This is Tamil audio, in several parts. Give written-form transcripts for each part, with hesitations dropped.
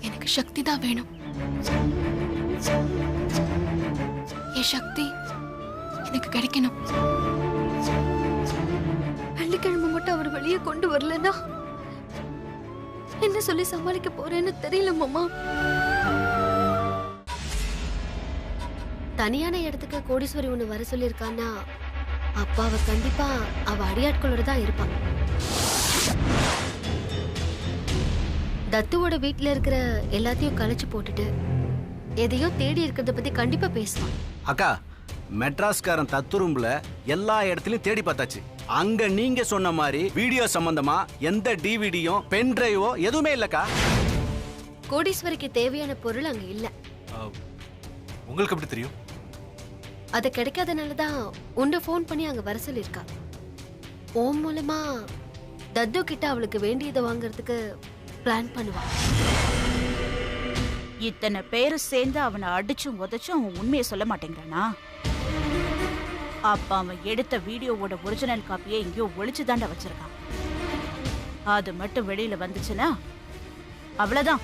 எனக்கு சக்தி தான் வேணும். என் சக்தி எனக்கு கிடைக்கணும். வெள்ளிக்கிழமை மட்டும் அவர் வெளியே கொண்டு வரலன்னா என்ன சொல்லி சமாளிக்க போறேன்னு தெரியல மாமா. தனியான இடத்துக்கு கோடீஸ்வரி ஒண்ணு வர சொல்லியிருக்கான்னா அப்ப அவ கண்டிப்பா அவ அடியாட்களோட தான் இருப்பான். தத்துவோட வீட்டுல இருக்கிற எல்லாத்தையும் கலைச்சு போட்டுட்டு எதையோ தேடி இருக்கிறத பத்தி கண்டிப்பா பேசுவான். அக்கா, மெட்ராஸ்காரன் தத்து ரூம்ல எல்லா இடத்துலயும் தேடி பார்த்தாச்சு. அங்க நீங்க சொன்ன மாதிரி வீடியோ சம்பந்தமா எந்த டிவிடியும் பென் டிரைவோ எதுவுமே இல்லக்கா. கோடீஸ்வரிக்கு தேவையான பொருள் அங்க இல்ல. உங்களுக்கு எப்படி தெரியும்? அது கிடைக்காதனாலதான் உன்னை போன் பண்ணி அங்க வர சொல்லிருக்கா. ஓம் மூலமா தத்து கிட்ட அவளுக்கு வேண்டியதை வாங்குறதுக்கு பிளான் பண்ணுவா. இத்தனை பேரு சேர்ந்து அவனை அடிச்சும் உதைச்சும் அவன் உண்மையை சொல்ல மாட்டேங்கிறானா? அப்ப அவன் எடுத்த வீடியோவோட ஒரிஜினல் காப்பியை எங்கேயோ ஒளிச்சு தாண்டா வச்சிருக்கான். அது மட்டும் வெளியில வந்துச்சுன்னா அவ்வளவுதான்.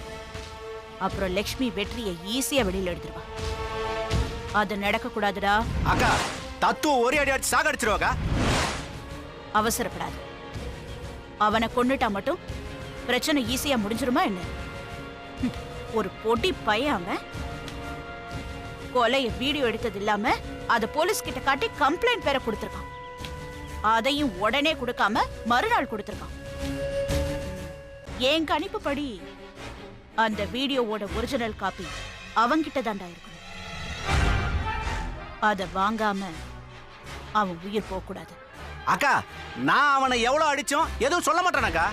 அப்புறம் லக்ஷ்மி வெற்றியை ஈஸியா வெளியில எடுத்துருவா. அது நடக்க கூடாதுடா. அக்கா, தத்துவ ஒரே அடி அடிச்சு சாகடிச்சிருவாக்கா. அவசரப்படாது. அவனை கொன்னுட்டா மட்டும் பிரச்சனை ஈஸியா முடிஞ்சிருமா என்ன? ஒரு பொடி பையன் அவன். கொலைய வீடியோ எடுத்தது இல்லாம அத போலீஸ் கிட்ட காட்டி கம்ப்ளைண்ட் பேர கொடுத்திருக்கான். அதையும் உடனே கொடுக்காம மறுநாள் கொடுத்திருக்கான். என் கணிப்புப்படி அந்த வீடியோவோட ஒரிஜினல் காப்பி அவன்கிட்ட தாண்டா இருக்கணும். அத வாங்காம அவன் உயிர் போக கூடாது. அக்கா, நான் அவனை எவ்வளவு அடிச்சோம் எதுவும் சொல்ல மாட்டானக்கா.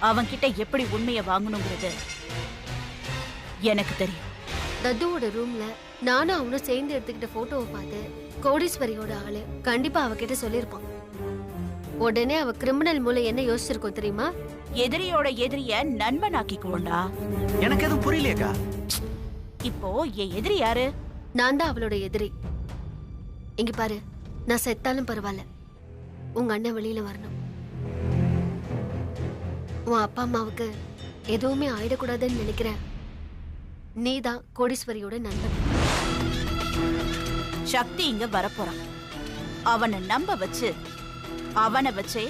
அவன் கிட்ட எப்படி உண்மையை வாங்கணுங்கிறது எனக்கு தெரியும். தத்துவோட ரூம்ல நானும் அவனும் சேர்ந்து எடுத்துக்கிட்ட போட்டோவை பார்த்து கோடீஸ்வரியோட ஆளு கண்டிப்பா அவகிட்ட சொல்லிருப்பான். உடனே அவ கிரிமினல் மூலம் என்ன யோசிச்சிருக்கோம் தெரியுமா? எதிரியோட எதிரிய நண்பனாக்கிக்குவோண்டா. எனக்கு எதுவும் புரியலையக்கா. இப்போ என் எதிரி யாரு? நான் தான் அவளோட எதிரி. இங்க பாரு, நான் செத்தாலும் பரவாயில்ல, உங்க அண்ணன் வெளியில வரணும். உன் அப்பா அம்மாவுக்கு எதுவுமே ஆயிடக்கூடாதுன்னு நினைக்கிறேன். நீதான் கோடீஸ்வரியோட நண்பன். சக்தி இங்க வரப்போறான். அவனை நம்ப வச்சு அவனை வச்சே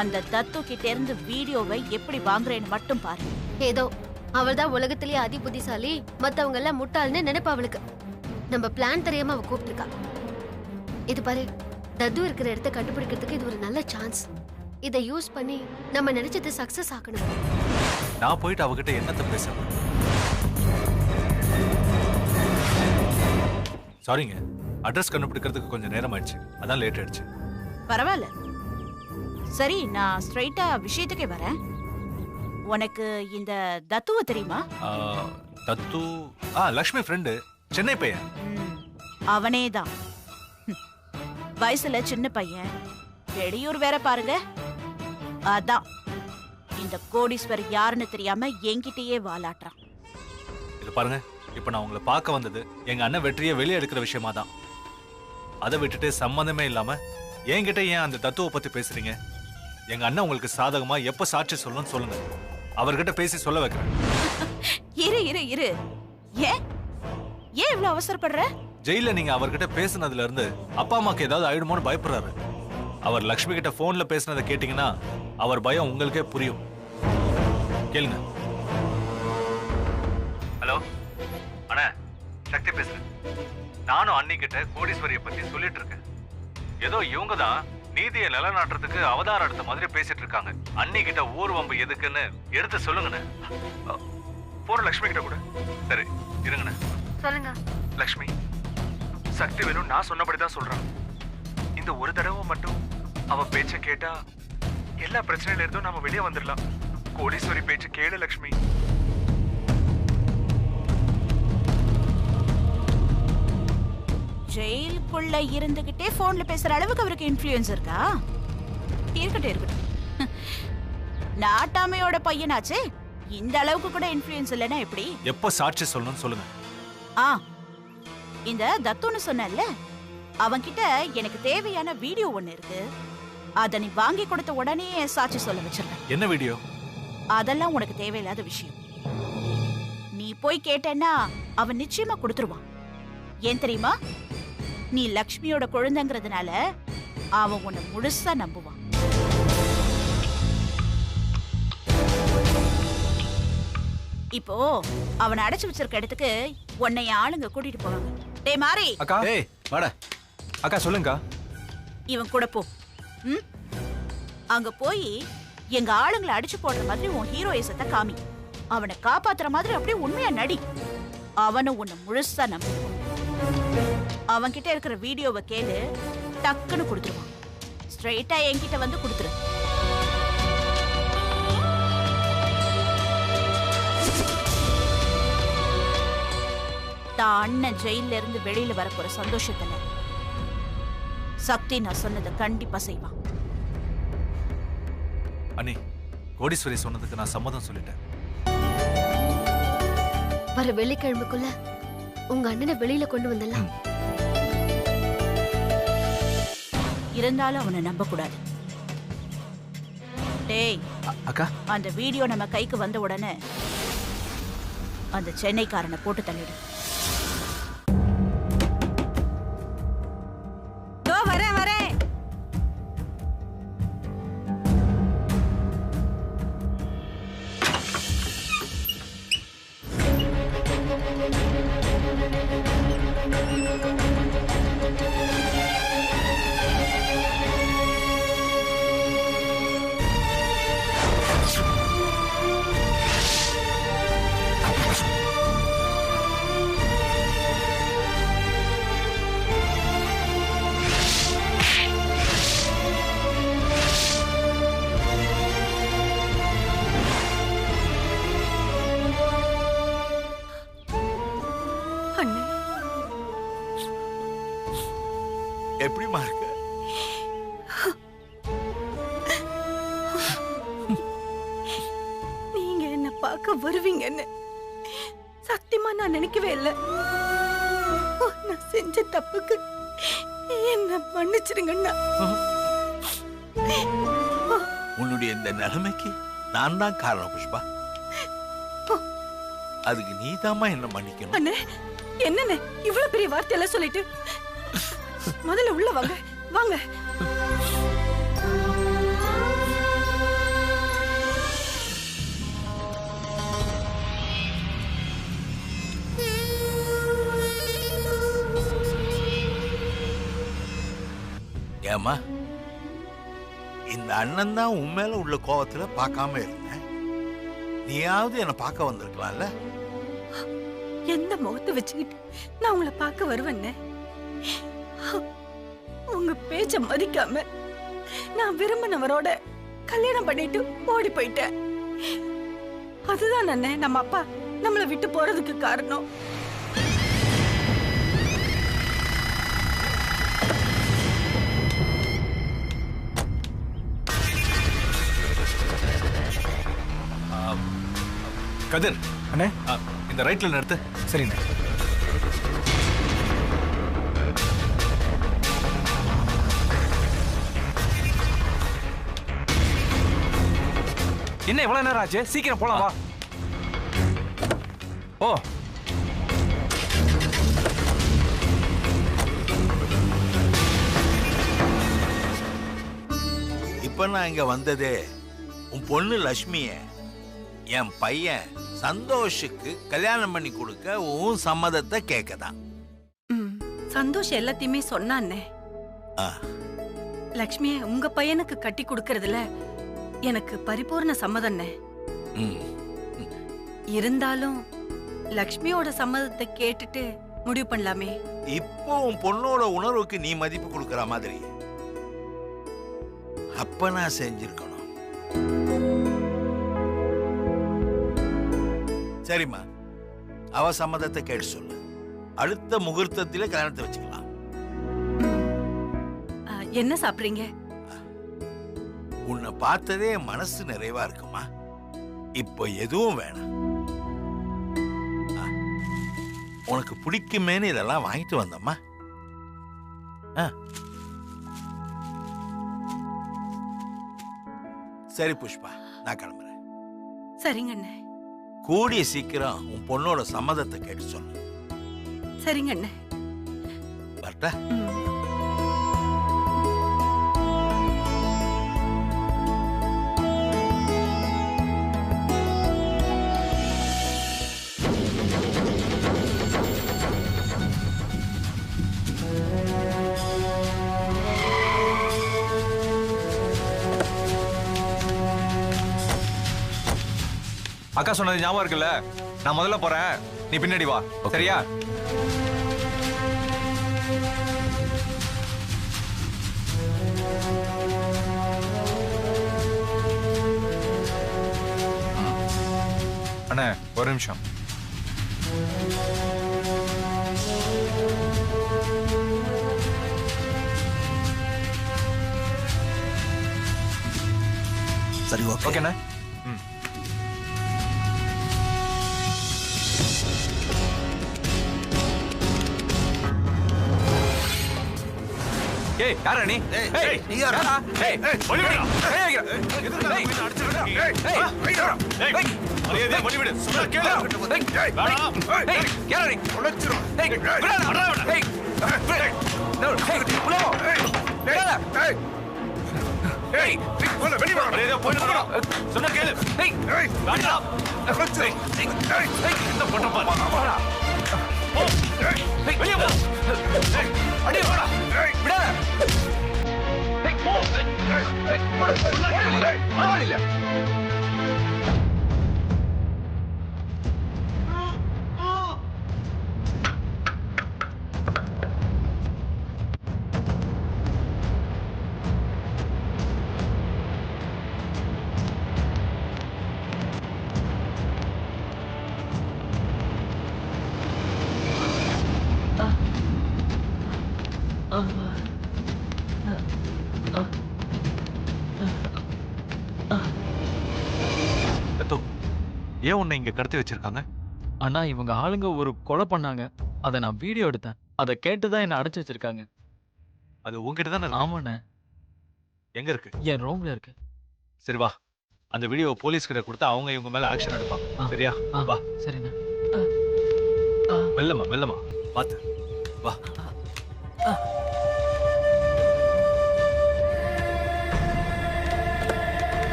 அந்த தத்து கிட்ட இருந்து வீடியோவை எப்படி வாங்குறேன்னு மட்டும் பாரு. ஏதோ அவள்தான் உலகத்திலேயே அதி புத்திசாலி, மத்தவங்க எல்லாம் முட்டாள்னு நினைப்பா அவளுக்கு. நம்ம பிளான் தெரியாம அவ கூப்பிட்டுருக்கா. இது பாரு, தத்து இருக்கிற இடத்த கண்டுபிடிக்கிறதுக்கு இது ஒரு நல்ல சான்ஸ். இதை யூஸ் பண்ணி நம்ம நினைச்சது சக்சஸ் ஆக்கணும். நான் போயிட்டு அவகிட்ட என்னத்தை பேசுறேன்? சாரிங்க, அட்ரஸ் கண்டுபிடிக்கிறதுக்கு கொஞ்சம் நேரம் ஆயிடுச்சு, அதான் லேட் ஆயிடுச்சு. பரவாயில்ல. சரி, நான் ஸ்ட்ரைட்டா விஷயத்துக்கே வரேன். உனக்கு இந்த தத்துவ தெரியுமா? தத்து லக்ஷ்மி ஃப்ரெண்டு, சென்னை பையன். அவனே தான். வயசுல சின்ன பையன், வெளியூர் வேற பாருங்க. அதான் இந்த கோடீஸ்வரி யாருன்னு தெரியாம என்கிட்டயே வாலாட்டுறான். இது பாருங்க, இப்ப நான் உங்களை பார்க்க வந்தது எங்க அண்ணன் வெற்றியை வெளியே எடுக்கிற விஷயமா தான். அதை விட்டுட்டு சம்பந்தமே இல்லாம என்கிட்ட ஏன் அந்த தத்துவ பத்தி பேசுறீங்க? எங்க அண்ணன் உங்களுக்கு சாதகமா எப்ப சாட்சி சொல்லணும்னு சொல்லுங்க, அவர்கிட்ட பேசி சொல்ல வைக்கிறேன். இரு இரு இரு, ஏன் ஏன் இவ்வளவு அவசரப்படுற? ஜெயில நீங்க அவர்கிட்ட பேசுனதுல இருந்து அப்பா அம்மாக்கு ஏதாவது ஆயிடுமோன்னு பயப்படுறாரு. அவர் லக்ஷ்மி கிட்ட போன்ல பேசுனதை கேட்டீங்கன்னா அவர் பயம் உங்களுக்கே புரியும். கேளுங்க. ஹலோ அண்ணா, சக்தி பேசுறேன். நானும் அண்ணி கிட்ட கோடீஸ்வரியை பத்தி சொல்லிட்டு இருக்கேன். ஏதோ இவங்க தான் நீதியை நிலநாட்டுறதுக்கு அவதாரம் எடுத்த மாதிரி பேசிட்டு இருக்காங்க. அண்ணி கிட்ட ஊர் வம்பு எதுக்குன்னு எடுத்து சொல்லுங்கண்ணே. போற லக்ஷ்மி கிட்ட கூட. சரி இருங்கண்ணே. சொல்லுங்க. லக்ஷ்மி, சக்தி வேணும் நான் சொன்னபடிதான் சொல்றான். இந்த ஒரு தடவை மட்டும் அவ பேச்ச கேட்டா எல்லா பிரச்சனையில இருந்தும் நாம வெளியே வந்துடலாம். கோடீஸ்வரி பேச்ச கேளு லக்ஷ்மி. ஜெயிலுக்குள்ள இருந்துகிட்டே போன்ல பேசுற அளவுக்கு அவருக்கு இன்ஃப்ளூயன்ஸ் இருக்கா? இருக்கட்டும் இருக்கட்டும். நாட்டாமையோட பையனாச்சே, இந்த அளவுக்கு கூட இன்ஃப்ளூயன்ஸ் இல்லைன்னா எப்படி? எப்ப சாட்சி சொல்லணும்னு சொல்லுங்க. ஆ, இந்த தத்துன்னு சொன்னல, அவன்கிட்ட எனக்கு தேவையான வீடியோ ஒண்ணு இருக்கு. அத நீ வாங்கி கொடுத்த உடனே சாட்சி சொல்ல வச்சிருக்கேன். என்ன வீடியோ? அதெல்லாம் உனக்கு தேவையில்லாத விஷயம். நீ போய் கேட்டேன்னா அவன் நிச்சயமா கொடுத்துருவான். ஏன் தெரியுமா? நீ லக்ஷ்மியோட குழந்தைங்கிறதுனால அவன் உன்னை முழுசா நம்புவான். இப்போ அவனை அடைச்சு வச்சிருக்க இடத்துக்கு உன்னை ஆளுங்க கூட்டிட்டு போவாங்க. டேய் மாறி, அக்கா. ஏய் வாடா. அக்கா சொல்லுங்கக்கா. இவன் கூட போ. ம், அங்க போய் எங்க ஆளுங்களை அடிச்சு போடுற மாதிரி உன் ஹீரோயிசத்தை காமி. அவனை காப்பாத்துற மாதிரி அப்படியே உண்மையா நடி. அவனும் உன்னை முழுசா நம்புவான். அவன் கிட்ட இருக்கிற வீடியோவை கேளு, டக்குன்னு கொடுத்துருவான். ஸ்ட்ரைட்டா என்கிட்ட வந்து கொடுத்துரு. தான் அண்ணன் ஜெயில இருந்து வெளியில வரப்போற சந்தோஷத்துல சக்தி நான் சொன்னதை கண்டிப்பா செய்வான். அண்ணி, கோடீஸ்வரி சொன்னதுக்கு நான் சம்மதம் சொல்லிட்டேன். வர வெள்ளிக்கிழமைக்குள்ள உங்க அண்ணனை வெளியில கொண்டு வந்துடலாம். இருந்தாலும் அவனை நம்ப கூடாது. டேய் அக்கா, அந்த வீடியோ நம்ம கைக்கு வந்த உடனே அந்த சென்னைக்காரனை போட்டு தள்ளிடு. வரேன் வரேன். எப்படிமா இருக்க? நீங்க என்ன பார்க்க வருவீங்கன்னு சத்தியமா நான் நினைக்கவே இல்லை. நான் செஞ்ச தப்புக்கு என்ன மன்னிச்சிருங்கண்ணா. உன்னுடைய இந்த நிலைமைக்கு நான் தான் காரணம் புஷ்பா. அதுக்கு நீதாம்மா என்ன மன்னிக்கணும். அண்ணே, என்னண்ணே இவ்வளவு பெரிய வார்த்தையெல்லாம் சொல்லிட்டு முதல்ல உள்ள வாங்க வாங்க. ஏமா, இந்த அண்ணன் தான் உன் மேல உள்ள கோவத்துல பார்க்காம இருந்தேன். நீயாவது என்ன பார்க்க வந்திருக்கலாம்ல. எந்த முகத்தை வச்சுக்கிட்டு நான் உங்களை பார்க்க வருவேன்னு உங்க பேச்ச மதிக்காம நான் விரும்பினவரோட கல்யாணம் பண்ணிட்டு ஓடி போயிட்டேன். அதுதான் அண்ணே நம்ம அப்பா நம்மளை விட்டு போறதுக்கு காரணம். கதிர் அண்ணே. இந்த ரைட்ல நிறுத்து. சரிண்ணே. என்ன இவ்வளவு நேரம் ஆச்சு? சீக்கிரம் போலாம் வா. ஓ, இப்ப நான் இங்க வந்ததே உன் பொண்ணு லட்சுமிய என் பையன் சந்தோஷுக்கு கல்யாணம் பண்ணி கொடுக்க உன் சம்மதத்தை கேட்கதான். சந்தோஷ் எல்லாத்தையுமே சொன்னானே. லக்ஷ்மிய உங்க பையனுக்கு கட்டி கொடுக்கறதுல எனக்கு பரிபூர்ண சம்மதம்னே. இருந்தாலும் லக்ஷ்மியோட சம்மதத்தை கேட்டுட்டு முடிவு பண்ணலாமே. இப்போ உன் பொண்ணோட உணர்வுக்கு நீ மதிப்பு கொடுக்கற மாதிரி அப்ப நான் செஞ்சிருக்கணும். சரிம்மா, அவ சம்மதத்தை கேட்டு சொல்லு. அடுத்த முகூர்த்தத்திலே கல்யாணத்தை வச்சுக்கலாம். என்ன சாப்பிடுறீங்க? உன்னை பார்த்ததே மனசு நிறைவா இருக்குமா. இப்போ எதுவும் வேணாம். உனக்கு பிடிக்குமேனு இதெல்லாம் வாங்கிட்டு வந்தம்மா. சரி புஷ்பா, நான் கிளம்புறேன். சரிங்க அண்ணே. கூடிய சீக்கிரம் உன் பொண்ணோட சம்மதத்தை கேட்டு சொல்லு. சரிங்க அண்ணே. வரட்டா? அக்கா சொன்னது ஞாபகம் இருக்குல்ல? நான் முதல்ல போறேன், நீ பின்னாடி வா. சரியா? அண்ணே ஒரு நிமிஷம். சரி, ஓகேண்ணே. ஏய் யாரா நீ? ஏய் நீ யாரா? ஏய் வலி விடு. ஏய் ஏய் அடிச்சுடா. ஏய் மரியாதை வலி விடு. சொன்னா கேளு. ஏய் வேணாம். ஏய் யாரா நீ? உடைச்சிரும். ஏய் விடடா. ஏய் உள்ள வா. ஏய் ஏய் போல வெளிய வா. மரியாதை போய் வா. சொன்னா கேளு. ஏய் வேணாம். உடைச்சிரும். ஏய் என்ன பண்ற பாரு. வாடா. ஏய் வெளிய வா. ஏய் அடி வாடா. ஏய் விடடா. ஏய் போ. ஏய் இல்ல. ஏன் உன்னை இங்க கடத்தி வச்சிருக்காங்க? அண்ணா இவங்க ஆளுங்க ஒரு கொலை பண்ணாங்க. அதை நான் வீடியோ எடுத்தேன். அதை கேட்டுதான் என்ன அடைச்சு வச்சிருக்காங்க. அது உங்ககிட்ட தானே? ஆமாண்ணே. எங்க இருக்கு? என் ரூம்ல இருக்கு. சரி வா, அந்த வீடியோ போலீஸ் கிட்ட கொடுத்தா அவங்க இவங்க மேல ஆக்ஷன் எடுப்பாங்க. சரியா? வா. சரிண்ணே. மெல்லமா மெல்லமா பாத்து வா.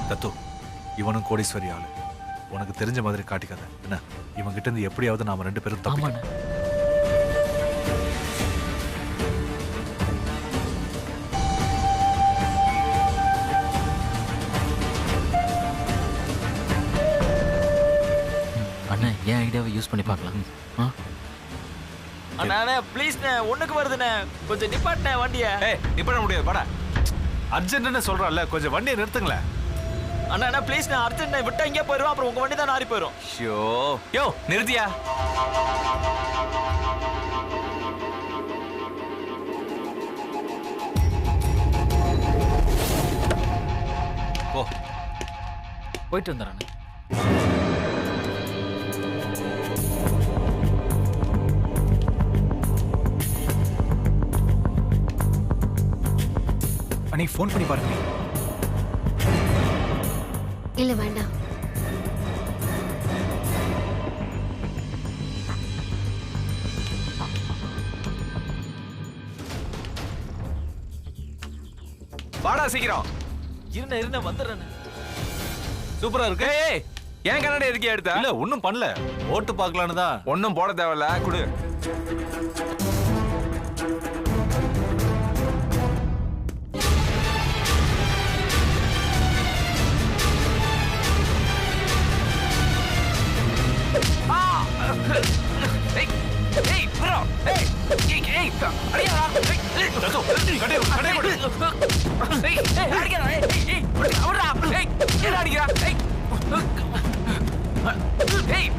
தத்து, இவனும் கோடீஸ்வரி ஆளு. உனக்கு தெரிஞ்ச மாதிரி காட்டிக்காத என்ன? இவன் கிட்ட இருந்து எப்படியாவது நாம 2 பேரும் தப்பிக்கணும். அண்ணா என் ஐடியாவை யூஸ் பண்ணி பார்க்கலாம். அண்ணா ப்ளீஸ்ண்ணே, ஒண்ணுக்கு வருதுண்ணே, கொஞ்சம் நிப்பாட்டினே வண்டியை. ஏய் நிப்பாட்ட முடியாது, வாடா. அர்ஜென்ட்னு சொல்றல, கொஞ்சம் வண்டியை நிறுத்துங்களேன். அண்ணா ப்ளீஸ்ண்ணே, அர்ஜென்ட் விட்டா இங்கே போயிடும், அப்புறம் உங்க வண்டி தான் நாரி போயிடும். ஷோ யோ நிறுத்தியா? போ. போயிட்டு வந்துடுறேன். அண்ணி ஃபோன் பண்ணி பாருங்க. இல்ல வேண்டாம். வாடா சீக்கிரம். இருந்த வந்துடுறேன். சூப்பரா இருக்கு. ஏய் ஏன் கண்ணாடி இருக்கே எடுத்தா? இல்ல ஒண்ணும் பண்ணல, ஓட்டு பார்க்கலான்னு தான். ஒன்னும் போட தேவையில்ல, குடு. ஏய்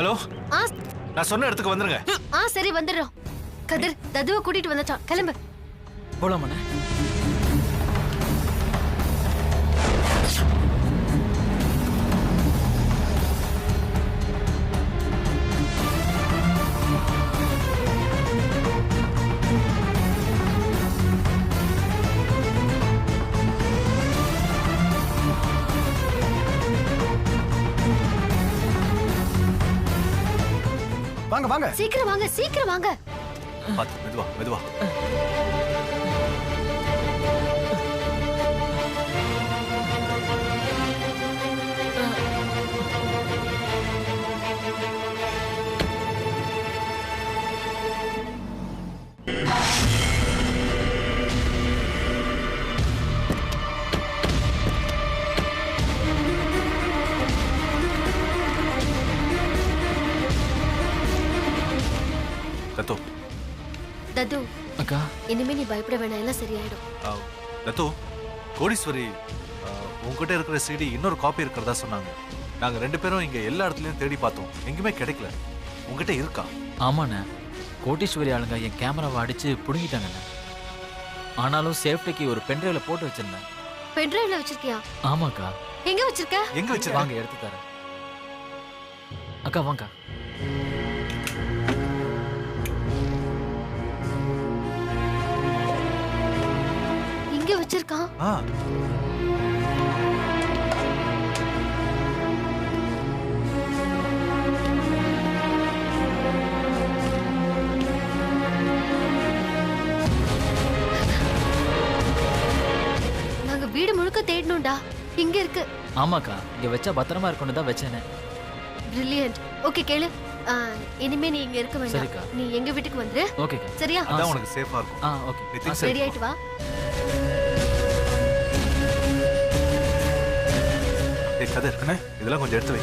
ஹலோ ஆ நான் சொன்ன இடத்துக்கு வந்துருங்க. சரி வந்துடுறோம். கதிர் ததுவை கூட்டிட்டு வந்துட்டான், கிளம்பு. போலாமண்ணே. வாங்க வாங்க. சீக்கிரம் வாங்க, சீக்கிரம் வாங்க. பாத்து மெதுவா மெதுவா. தத்து தது அக்கா இனிமே நீ பயப்பட வேணாம், எல்லாம் சரியாயிடும். தத்து, கோடீஸ்வரி உங்ககிட்ட இருக்கிற சிடி இன்னொரு காப்பி இருக்கிறதா சொன்னாங்க. நாங்க 2 பேரும் இங்க எல்லா இடத்துலயும் தேடி பார்த்தோம், எங்குமே கிடைக்கல. உங்ககிட்ட இருக்கா? ஆமாண்ணே, கோட்டீஸ்வரி ஆளுங்க என் கேமராவை அடிச்சு புடுங்கிட்டாங்கண்ணே. ஆனாலும் சேஃப்டிக்கு ஒரு பென்ட்ரைவ்ல போட்டு வச்சிருந்தேன். பென்ட்ரைவ்ல வச்சிருக்கியா? ஆமாக்கா. எங்க வச்சிருக்க? எங்க வச்சிருக்க? வாங்க எடுத்து தரேன். அக்கா வாங்க. இங்க வச்சிருக்கான். நாங்க வீடு முழுக்க தேடணும்டா. இங்க இருக்கு. ஆமாக்கா, இங்க வச்சா பத்திரமா இருக்கும்னு தான் வச்சேனே. பிரில்லியன்ட். ஓகே கேளு, இனிமே நீ இங்க இருக்க வேண்டாம். சரிக்கா. நீ எங்க வீட்டுக்கு வந்துரு. ஓகேக்கா. சரியா? அதான் உனக்கு சேஃபா இருக்கும். ஓகே. ரெடி ஆயிட்டு வா. ஏய் கதிர், இதெல்லாம் கொஞ்சம் எடுத்து வை.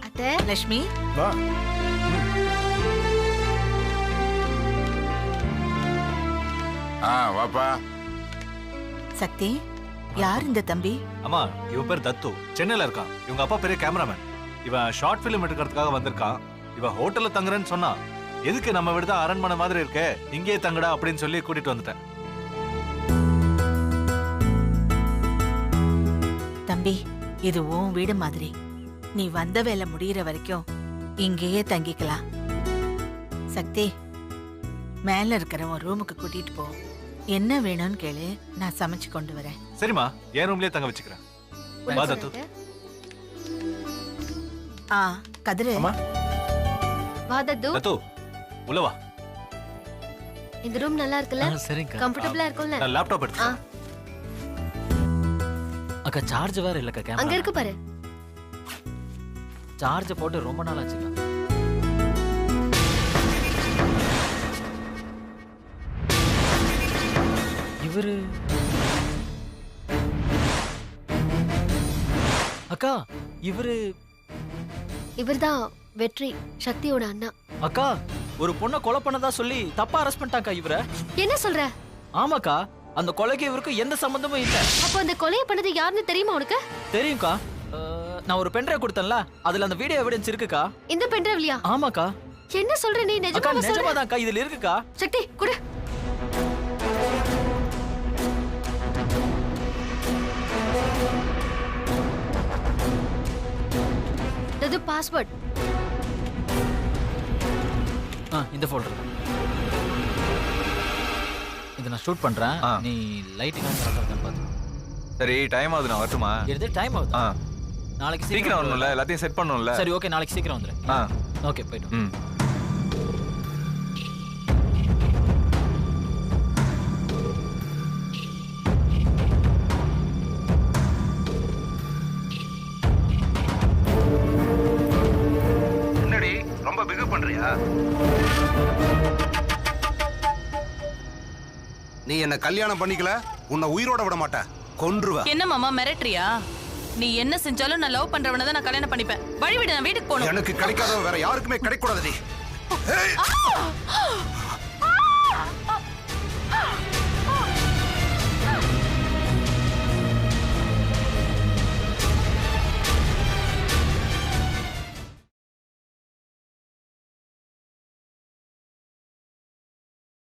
அத்தை லட்சுமி வா. வாப்பா. சக்தி, யார் இந்த தம்பி? அம்மா, இவன் பேர் தத்து, சென்னையில இருக்கான். இவங்க அப்பா பெரிய கேமராமேன். இவன் ஷார்ட் பிலிம் எடுக்கிறதுக்காக வந்திருக்கான். இவன் ஹோட்டல்ல தங்குறேன்னு சொன்னா, எதுக்கு நம்ம வீடு தான் அரண்மனை மாதிரி இருக்கே, இங்கேயே தங்குடா அப்படின்னு சொல்லி கூட்டிட்டு வந்துட்டேன். தம்பி, இது உன் வீடு மாதிரி. நீ வந்த வேலை முடியிற வரைக்கும் இங்கேயே தங்கிக்கலாம். சக்தி, மேல இருக்கிற உன் ரூமுக்கு கூட்டிட்டு போ. என்ன வேணும்னு கேளு, நான் சமைச்சு கொண்டு வரேன். சரிம்மா, என் ரூம்லயே தங்க வச்சுக்கிறேன். வா தத்து. கதிரு. வா தத்து. தத்து, உள்ள வா. இந்த ரூம் நல்லா இருக்குல்ல? சரிங்கக்கா. கம்ஃபர்ட்டபிளா இருக்கும்ல? நான் லேப்டாப் எடுத்து. அக்கா சார்ஜ் வேற இல்லக்கா கேமரா. அங்க இருக்கு பாரு. சார்ஜ் போட்டு ரொம்ப நாள் ஆச்சுக்கா. இவரு அக்கா, இவர்தான் வெற்றி, சக்தியோட அண்ணா. அக்கா, ஒரு பொண்ணை கொலை பண்ணதா சொல்லி தப்பா அரெஸ்ட் பண்ணிட்டாக்கா இவர. என்ன சொல்ற? ஆமாக்கா, அந்த கொலைக்கு இவருக்கு எந்த சம்பந்தமும் இல்ல. அப்ப அந்த கொலையை பண்ணது யாருன்னு தெரியுமா உனக்கு? தெரியும்க்கா. நான் ஒரு பென்ட்ரைவ் கொடுத்தேன்ல, அதுல அந்த வீடியோ எவிடன்ஸ் இருக்குக்கா. இந்த பென்ட்ரைவ்லயா? ஆமாக்கா. என்ன சொல்ற நீ? நிஜமாவா சொல்ற? நிஜமாதான்க்கா, இதுல இருக்குக்கா. சக்தி குடு. இது பாஸ்வேர்ட். இந்த ஃபோல்டர். இத நான் ஷூட் பண்றேன். நீ லைட்டிங் ஆன் பண்றேன்னு பாத்து. சரி, டைம் ஆகுது, நான் வரட்டுமா? எது டைம் ஆகுது? நாளைக்கு சீக்கிரம் வரணும்ல, எல்லாத்தையும் செட் பண்ணணும்ல. சரி ஓகே, நாளைக்கு சீக்கிரம் வந்துரு. ஓகே, போய்ட்டு. என்னடி ரொம்ப பிகு பண்றியா? நீ என்ன கல்யாணம் பண்ணிக்கல, உன்னை உயிரோட விட மாட்டேன், கொன்றுவேன். என்ன மாமா மிரட்டறியா? நீ என்ன செஞ்சாலும் நான் லவ் பண்றவனை தான் நான் கல்யாணம் பண்ணிப்பேன். வழி விடு, நான் வீட்டுக்கு போகணும். எனக்கு கிடைக்காதவ வேற யாருக்குமே கிடைக்கூடாது.